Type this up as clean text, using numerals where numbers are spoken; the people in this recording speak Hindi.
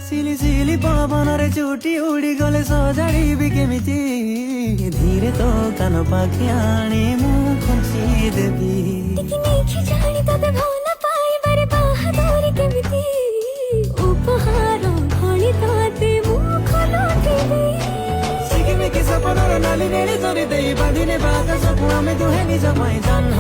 सिली सिली पवनरे चुटी उड़ी गले सजाड़िबी केमिति धीरे तो कान पाखि आनी मु खुंची देबी सिकिमिकी सपनार नाली नेली तोरी देई बाँधिने बात सपु आमे दुहे निज मै जन्म